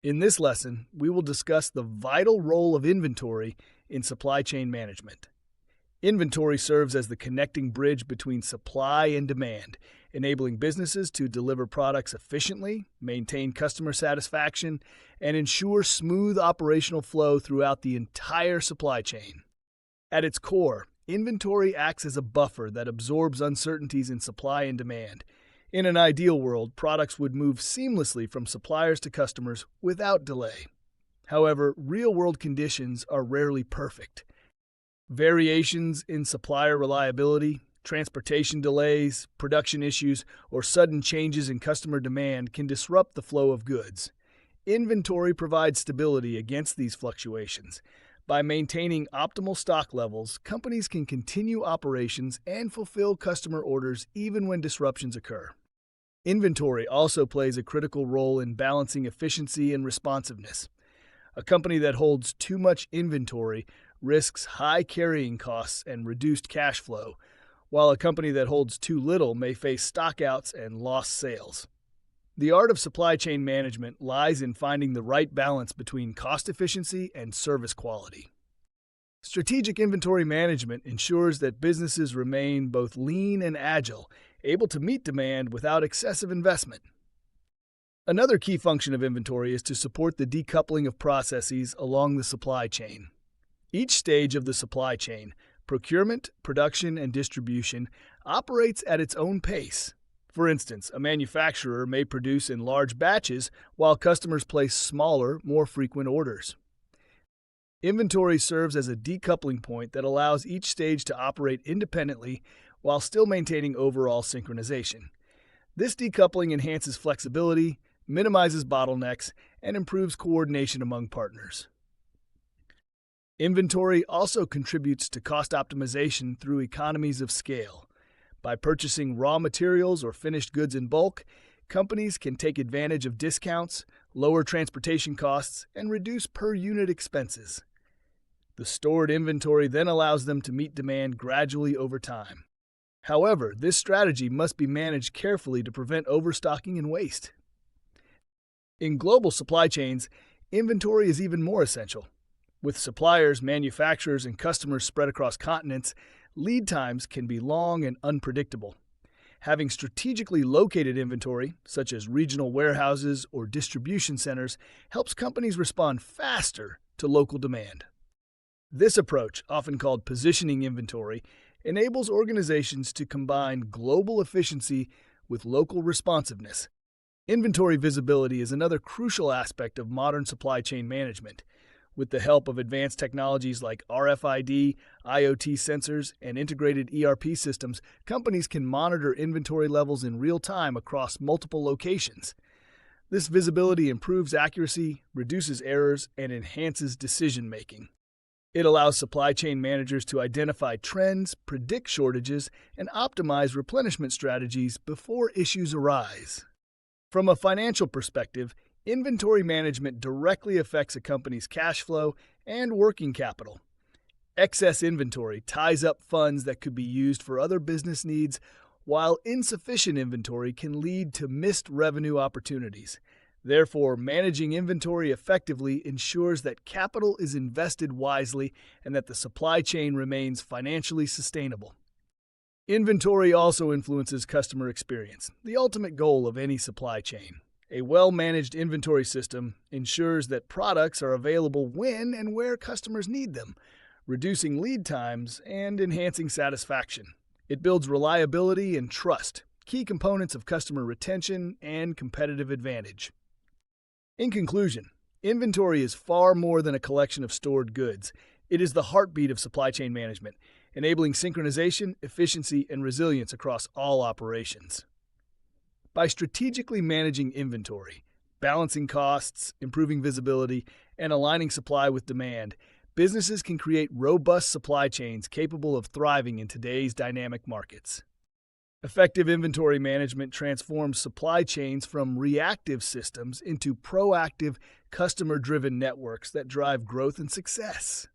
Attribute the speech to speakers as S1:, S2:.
S1: In this lesson, we will discuss the vital role of inventory in supply chain management. Inventory serves as the connecting bridge between supply and demand, enabling businesses to deliver products efficiently, maintain customer satisfaction, and ensure smooth operational flow throughout the entire supply chain. At its core, inventory acts as a buffer that absorbs uncertainties in supply and demand. In an ideal world, products would move seamlessly from suppliers to customers without delay. However, real-world conditions are rarely perfect. Variations in supplier reliability, transportation delays, production issues, or sudden changes in customer demand can disrupt the flow of goods. Inventory provides stability against these fluctuations. By maintaining optimal stock levels, companies can continue operations and fulfill customer orders even when disruptions occur. Inventory also plays a critical role in balancing efficiency and responsiveness. A company that holds too much inventory risks high carrying costs and reduced cash flow, while a company that holds too little may face stockouts and lost sales. The art of supply chain management lies in finding the right balance between cost efficiency and service quality. Strategic inventory management ensures that businesses remain both lean and agile, able to meet demand without excessive investment. Another key function of inventory is to support the decoupling of processes along the supply chain. Each stage of the supply chain, procurement, production, and distribution, operates at its own pace. For instance, a manufacturer may produce in large batches while customers place smaller, more frequent orders. Inventory serves as a decoupling point that allows each stage to operate independently while still maintaining overall synchronization. This decoupling enhances flexibility, minimizes bottlenecks, and improves coordination among partners. Inventory also contributes to cost optimization through economies of scale. By purchasing raw materials or finished goods in bulk, companies can take advantage of discounts, lower transportation costs, and reduce per-unit expenses. The stored inventory then allows them to meet demand gradually over time. However, this strategy must be managed carefully to prevent overstocking and waste. In global supply chains, inventory is even more essential. With suppliers, manufacturers, and customers spread across continents, lead times can be long and unpredictable. Having strategically located inventory, such as regional warehouses or distribution centers, helps companies respond faster to local demand. This approach, often called positioning inventory, enables organizations to combine global efficiency with local responsiveness. Inventory visibility is another crucial aspect of modern supply chain management. With the help of advanced technologies like RFID, IoT sensors, and integrated ERP systems, companies can monitor inventory levels in real time across multiple locations. This visibility improves accuracy, reduces errors, and enhances decision-making. It allows supply chain managers to identify trends, predict shortages, and optimize replenishment strategies before issues arise. From a financial perspective, inventory management directly affects a company's cash flow and working capital. Excess inventory ties up funds that could be used for other business needs, while insufficient inventory can lead to missed revenue opportunities. Therefore, managing inventory effectively ensures that capital is invested wisely and that the supply chain remains financially sustainable. Inventory also influences customer experience, the ultimate goal of any supply chain. A well-managed inventory system ensures that products are available when and where customers need them, reducing lead times and enhancing satisfaction. It builds reliability and trust, key components of customer retention and competitive advantage. In conclusion, inventory is far more than a collection of stored goods. It is the heartbeat of supply chain management, enabling synchronization, efficiency, and resilience across all operations. By strategically managing inventory, balancing costs, improving visibility, and aligning supply with demand, businesses can create robust supply chains capable of thriving in today's dynamic markets. Effective inventory management transforms supply chains from reactive systems into proactive, customer-driven networks that drive growth and success.